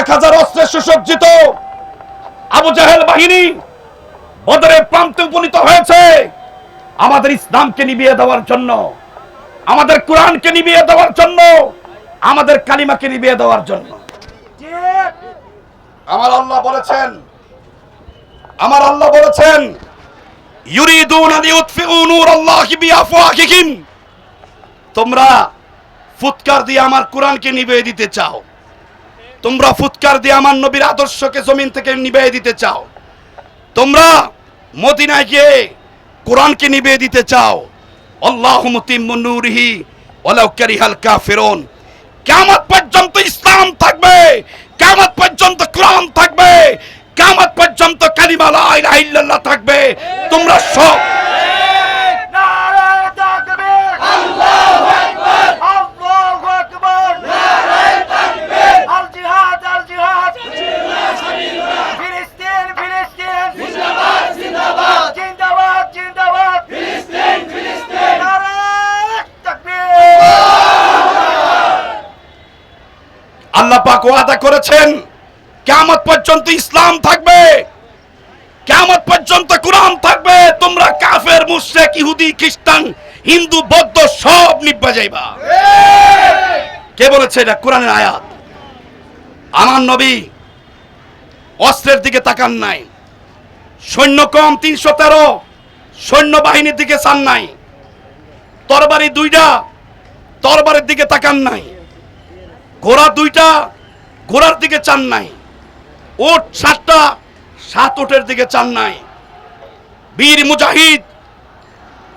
1000 অস্ত্রে সুসজ্জিত আবু জাহেল বাহিনী বদরের প্রান্তে উপনীত হয়েছে আমাদের ইসলামকে নিভিয়ে দেওয়ার জন্য, আমাদের কোরআনকে নিভিয়ে দেওয়ার জন্য, আমাদের কালিমাকে নিভিয়ে দেওয়ার জন্য। আমার আল্লাহ বলেছেন ইউরিদুনা লিইউতফিউ নূরাল্লাহি বিআফওয়াহিহিম, তোমরা ফুৎকার দিয়ে আমার কোরআনকে নিভিয়ে দিতে চাও, তোমরা ফুৎকার দিয়ে আমার নবীর আদর্শকে জমিন থেকে নিভিয়ে দিতে চাও, তোমরা মদিনায় গিয়ে কোরআনকে নিভিয়ে দিতে চাও। আল্লাহু মুতিম্মু নূরিহি ওয়ালাউ কারিহাল কাফিরুন। কিয়ামত পর্যন্ত ইসলাম থাকবে, কিয়ামত পর্যন্ত কোরআন থাকবে, কিয়ামত পর্যন্ত কালিমা লা ইলাহা ইল্লাল্লাহ থাকবে। তোমরা সব আল্লাহ পাক ওয়াদা করেছেন কিয়ামত পর্যন্ত ইসলাম থাকবে, কিয়ামত পর্যন্ত কোরআন থাকবে। তোমরা কাফের, মুশরিক, ইহুদি, খ্রিস্টান, হিন্দু, বৌদ্ধ সব নিব্বা যাইবা। কে বলেছে এটা? কোরআনের আয়াত। আমার নবী অস্ত্রের দিকে তাকান নাই, সৈন্য কম 313, সৈন্য বাহিনীর দিকে চান নাই, তরবারি 2টা, তরবারের দিকে তাকান নাই, ঘোড়া 2টা, ঘোড়ার দিকে চান নাই, উট 7টা, 7 উটের দিকে চান নাই। বীর মুজাহিদ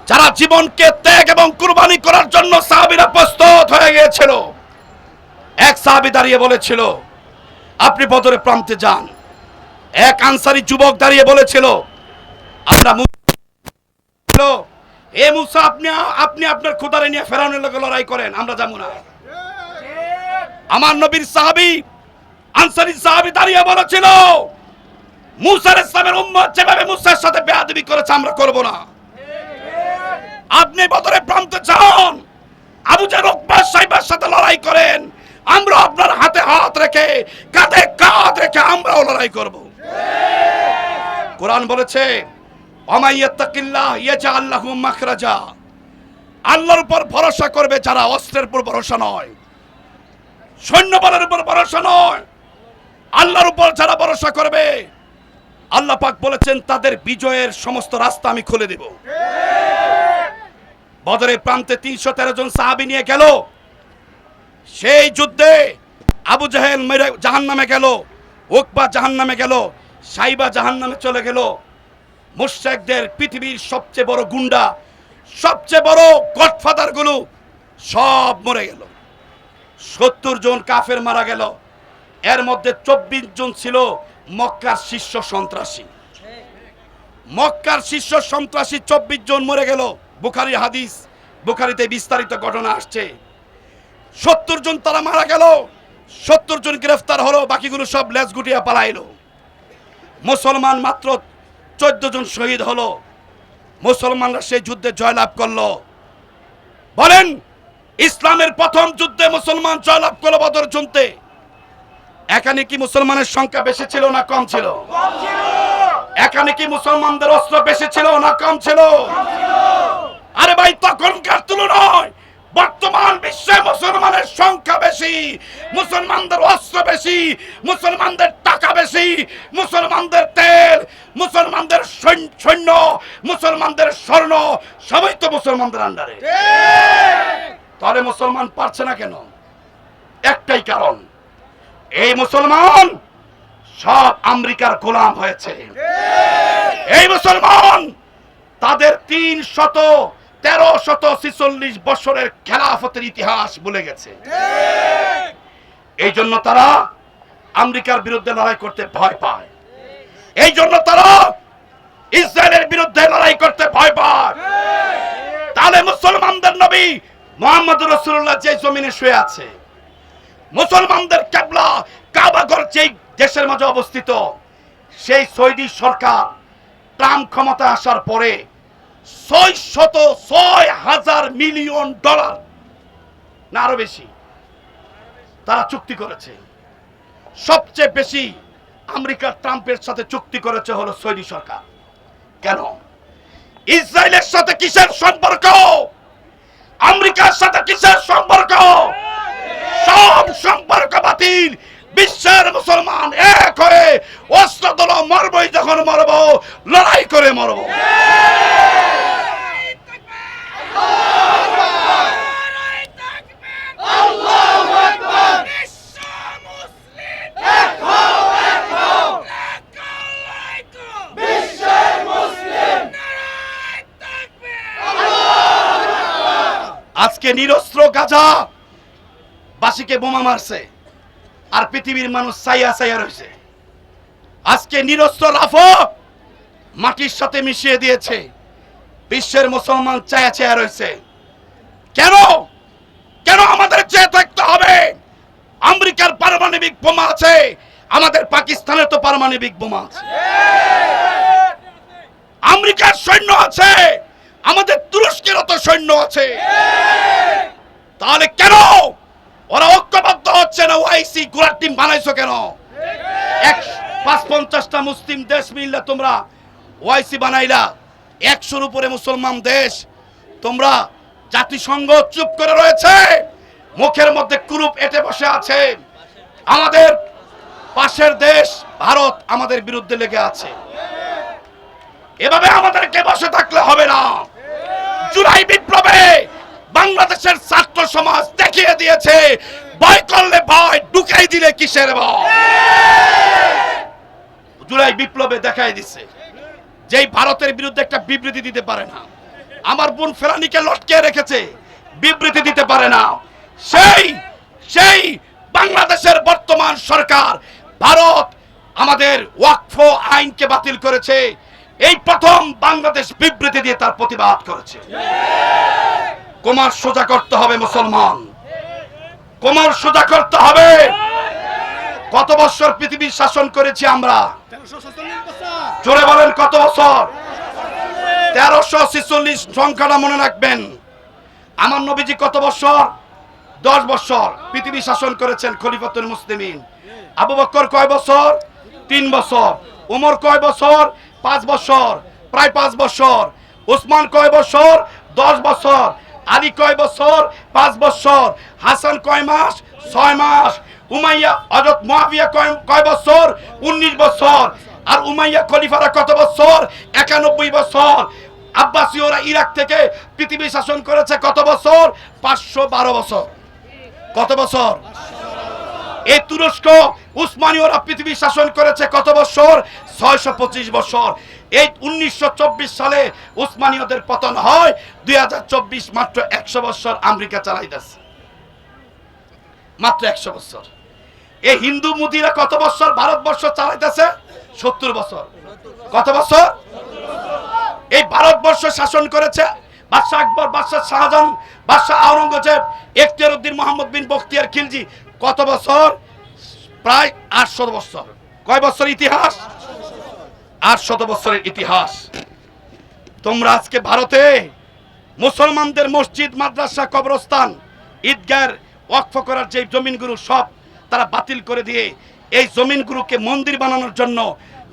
যারা জীবনকে ত্যাগ এবং কুরবানি করার জন্য সাহাবীরা প্রস্তুত হয়ে গিয়েছিল। এক সাহাবী দাঁড়িয়ে বলেছিল আপনি বদরের প্রান্তে যান। এক আনসারী যুবক দাঁড়িয়ে বলেছিল আমরা এ মুসা আপনি আপনার খোদারে নিয়ে ফেরাউনের লগে লড়াই করেন, আমরা যাবো না। আমার নবীর সাহাবী আনসারী সাহাবী দাঁড়িয়ে বলেছিল মুসা আলাইহিস সালামের উম্মত যেভাবে মুসার সাথে বেয়াদবি করেছে আমরা করব না। আপনি বদরের প্রান্তে যান, আবু জাহল উকবা সাইবার সাথে লড়াই করেন, আমরা আপনার হাতে হাত রেখে কাঁধে কাঁধ রেখে আমরাও লড়াই করব। কোরআন বলেছে ওমাইয়াত্তাকিল্লাহ ইয়াজআল লাহু মাখরাজা, আল্লাহর উপর ভরসা করবে যারা, অস্ত্রের উপর ভরসা নয়, সৈন্যবলের উপর ভরসা নয়, আল্লাহর উপর যারা ভরসা করবে আল্লাহ পাক বলেছেন তাদের বিজয়ের সমস্ত রাস্তা আমি খুলে দেব। বদরের প্রান্তে 313 জন সাহাবী নিয়ে গেল, সেই যুদ্ধে আবু জাহেল জাহান্নামে গেল, উকবা জাহান্নামে গেল, সাইবা জাহান্নামে চলে গেল। মুশরিকদের পৃথিবীর সবচেয়ে বড় গুন্ডা, সবচেয়ে বড় গডফাদার গুলো সব মরে গেল। 70 জন কাফের মারা গেল, এর মধ্যে 24 জন ছিল মক্কার শীর্ষ সন্ত্রাসী। মক্কার শীর্ষ সন্ত্রাসী 24 জন মরে গেল। বুখারী হাদিস, বুখারীতে বিস্তারিত ঘটনা আসছে। 70 জন তারা মারা গেল, 70 জন গ্রেফতার হলো, বাকিগুলো সব লেজ গুটিয়া পালাইলো। মুসলমান মাত্র 14 জন শহীদ হলো। মুসলমানরা সেই যুদ্ধে জয়লাভ করলো। বলেন ইসলামের প্রথম যুদ্ধে মুসলমান জয়লাভ করলো বদর যুদ্ধে। এখানে কি মুসলমানের সংখ্যা বেশি ছিল না কম ছিল? এখানে কি মুসলমানদের অস্ত্র বেশি ছিল না কম ছিল? আরে ভাই, তখনকার তুলনায় বর্তমান বিশ্বে মুসলমানের সংখ্যা বেশি, মুসলমানদের অস্ত্র বেশি, মুসলমানদের টাকা বেশি, মুসলমানদের তেল, মুসলমানদের সৈন্য, মুসলমানদের স্বর্ণ সবই তো মুসলমানদের আন্ডারে। তাহলে মুসলমান পারছে না কেন? একটাই কারণ, এই মুসলমান সব আমেরিকার গোলাম হয়েছে। এই মুসলমান তাদের 1346 বছরের খেলাফতের ইতিহাস ভুলে গেছে। এই জন্য তারা আমেরিকার বিরুদ্ধে লড়াই করতে ভয় পায়, এই জন্য তারা ইসরায়েলের বিরুদ্ধে লড়াই করতে ভয় পায়। তাহলে মুসলমানদের নবী মুহাম্মদ রাসূলুল্লাহ যে জমিনে শুয়ে আছে, মুসলমানদের কিবলা কাবাঘর যেই দেশের মাঝে অবস্থিত, সেই সৌদি সরকার ট্রাম্প ক্ষমতা আসার পরে 6,000 মিলিয়ন ডলার না আরো বেশি তারা চুক্তি করেছে। সবচেয়ে বেশি আমেরিকা ট্রাম্পের সাথে চুক্তি করেছে হলো সৌদি সরকার। কেন? ইসরায়েলের সাথে কিসের সম্পর্ক? আমেরিকার সাথে কিসের সম্পর্ক? সব সম্পর্ক বাতিল। বিশ্বের মুসলমান এক হয়ে অস্ত্র তোলো, মরবই যখন মরব, লড়াই করে মরব। আজকে নিরস্ত্র গাজা বাসীকে বোমা মারছে, আর পৃথিবীর মানুষ চাইয়া চাইয়া রয়েছে। আজকে নিরস্ত্র রাফা মাটির সাথে মিশিয়ে দিয়েছে, বিশ্বের মুসলমান চায়া চায়া রয়েছে। কেন? কেন আমাদের চেয়ে থাকতে হবে? আমেরিকার পারমাণবিক বোমা আছে, আমাদের পাকিস্তানের তো পারমাণবিক বোমা আছে। আমেরিকার সৈন্য আছে, আমাদের তুরস্কেরও তো সৈন্য আছে। তাহলে কেন ওরা ঐক্যবদ্ধ হচ্ছে না? ওআইসি গোলার টিম বানাইছো কেন? ৫৫টা মুসলিম দেশ মিললে তোমরা ওআইসি বানাইলা, ১০০-র উপরে মুসলমান দেশ। তোমরা জাতিসংঘ চুপ করে রয়েছে, মুখের মধ্যে কুরুপ এঁটে বসে আছে। আমাদের পাশের দেশ ভারত আমাদের বিরুদ্ধে লেগে আছে। এভাবে আমাদেরকে বসে থাকলে হবে না। জুলাই বিপ্লবে বাংলাদেশের ছাত্র সমাজ দেখিয়ে দিয়েছে, ভয় করলে ভয়, ঢুকাই দিলে কিসের ভয়। জুলাই বিপ্লবে দেখাই দিছে যেই ভারতের বিরুদ্ধে একটা বিবৃতি দিতে পারে না, আমার বোন ফেরানিকে লটকে রেখেছে, বিবৃতি দিতে পারে না, সেই বাংলাদেশের বর্তমান সরকার ভারত আমাদের ওয়াকফ আইনকে বাতিল করেছে। এই প্রথম বাংলাদেশ বিবৃতি দিয়ে তার প্রতিবাদ করেছে। কোমর সোজা করতে হবে মুসলমান, কোমর সোজা করতে হবে। কত বছর পৃথিবীর শাসন করেছি আমরা? জোরে বলেন কত বছর? ১৩৪৬ সংখ্যাটা মনে রাখবেন। আমার নবীজি কত বছর? 10 বছর পৃথিবী শাসন করেছেন খলিফাতুল মুসলিমিন। আবু বকর কয় বছর? 3 বছর। ওমর কয় বছর? 5 বছর, প্রায় 5 বছর। ওসমান কয় বছর? 10 বছর। আলী কয় বছর? 5 বছর। হাসান কয় মাস? 6 মাস। উমাইয়া হযরত মুয়াবিয়া কয় বছর? 19 বছর। আর উমাইয়া খলিফারা কত বছর? 91 বছর। আব্বাসীয়রা ইরাক থেকে পৃথিবী শাসন করেছে কত বছর? 512 বছর। কত বছর? এই তুরস্ক উসমানীয়রা পৃথিবী শাসন করেছে কত বছর? 625 বছর। এই 1924 সালে উসমানীয়দের পতন হয়, 2024 মাত্র 100 বছর আমেরিকা চালাইতেছে, মাত্র 100 বছর। এই হিন্দু মুদিরা কত বছর ভারতবর্ষ চালাইতেছে? 70 বছর। কত বছর? এই ভারতবর্ষ শাসন করেছে বাদশাহ আকবর, বাদশাহ শাহজাহান, বাদশাহ আওরঙ্গজেব, এখতিয়ার উদ্দিন, মোহাম্মদ বিন বখতিয়ার খিলজি। কত বছর? প্রায় 800 বছর। কয় বছর ইতিহাস? 800 বছরের ইতিহাস। তোমরা আজকে ভারতে মুসলমানদের মসজিদ, মাদ্রাসা, কবরস্থান, ঈদগাহ ওয়াকফ করার যে জমিনগুলো সব তারা বাতিল করে দিয়ে এই জমিনগুলোকে মন্দির বানানোর জন্য,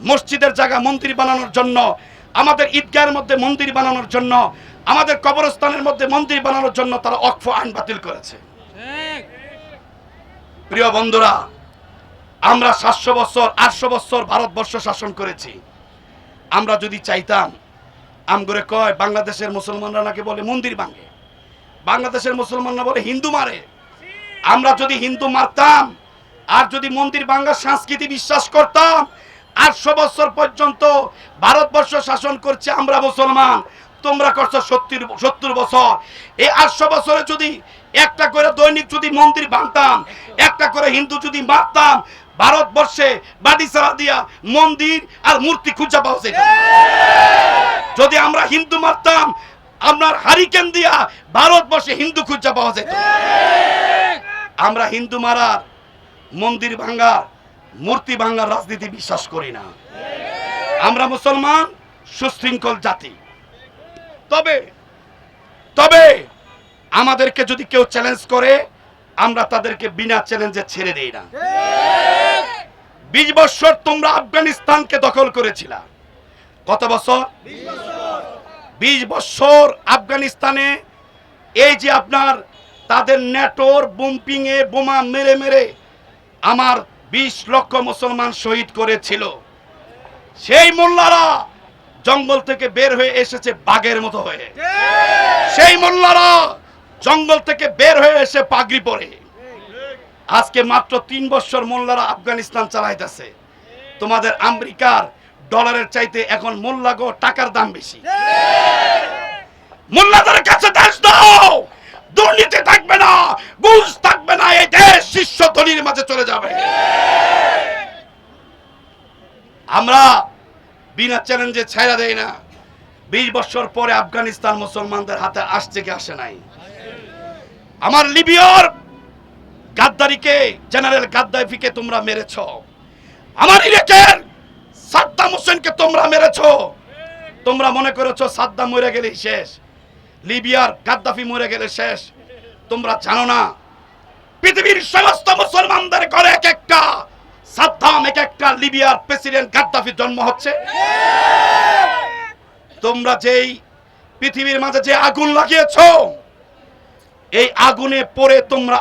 মসজিদের জায়গা মন্দির বানানোর জন্য, আমাদের ঈদগাহের মধ্যে মন্দির বানানোর জন্য, আমাদের কবরস্থানের মধ্যে মন্দির বানানোর জন্য তারা ওয়াকফ আইন বাতিল করেছে। প্রিয় বন্ধুরা, আমরা 700 বছর 800 বছর ভারতবর্ষ শাসন করেছি। আমরা যদি চাইতাম, আমগরে কয় বাংলাদেশের মুসলমানরা নাকি বলে মন্দির ভাঙে, বাংলাদেশের মুসলমানরা বলে হিন্দু মারে। আমরা যদি হিন্দু মারতাম আর যদি মন্দির ভাঙার সংস্কৃতি বিশ্বাস করতাম, 800 বছর পর্যন্ত ভারতবর্ষ শাসন করছে আমরা মুসলমান, তোমরা করছো 70 বছর। এই 800 বছরে যদি একটা করে দৈনিক যদি মন্দির ভাঙতাম, একটা করে হিন্দু যদি মারতাম, ভারতবর্ষে বাড়ি ছাড়া দিয়া মন্দির আর মূর্তি খুঁজে পাওয়া যেত। যদি আমরা হিন্দু মারতাম, আপনার হারিকেন দিয়া ভারতবর্ষে হিন্দু খুঁজে পাওয়া যেত। আমরা হিন্দু মারার, মন্দির ভাঙার, মূর্তি ভাঙার রাজনীতি বিশ্বাস করি না। আমরা মুসলমান সুশৃঙ্খল জাতি। তবে আমাদেরকে যদি কেউ চ্যালেঞ্জ করে, আমরা তাদেরকে বিনা চ্যালেঞ্জে ছেড়ে দেই না। 20 বছর তোমরা আফগানিস্তানকে দখল করেছিলা। কত বছর? 20 বছর আফগানিস্তানে এই যে আপনার তাদের নেটোর বুম্পিং এ বোমা মেরে মেরে আমার 20 লক্ষ মুসলমান শহীদ করেছিল। সেই মোল্লারা জঙ্গল থেকে বের হয়ে এসেছে বাঘের মতো হয়ে। সেই মোল্লারা জঙ্গল থেকে বের হয়ে এসে পাগড়ি পরে। আজকে মাত্র 3 বছর মোল্লারা আফগানিস্তান চালাইতেছে। তোমাদের আমেরিকার ডলারের চাইতে এখন মোল্লাগো টাকার দাম বেশি। মোল্লাদের কাছে দেশ দাও, দুর্নীতি থাকবে না, ঘুষ থাকবে না, এই দেশ শীর্ষ ধনীর মাঝে চলে যাবে। আমরা বিনা চ্যালেঞ্জে ছাইরা দেই না। 20 বছর পরে আফগানিস্তান মুসলমানদের হাতে আসছে কি আসে নাই? আমার লিবিয়ার গাদ্দারিকে, জেনারেল গাদ্দাফিকে তোমরা মেরেছ। আমার ইরাকের সাদ্দাম হোসেনকে তোমরা মেরেছ। তোমরা মনে করেছো সাদ্দাম মরে গেলেই শেষ, লিবিয়ার গাদ্দাফি মরে গেলে শেষ। তোমরা জানো না পৃথিবীর সমস্ত মুসলমানদের ঘরে এক একটা সাদ্দাম, এক একটা লিবিয়ার প্রেসিডেন্ট গাদ্দাফির জন্ম হচ্ছে। তোমরা যেই পৃথিবীর মাঝে যে আগুন লাগিয়েছো, এই আগুনে পড়ে তোমরা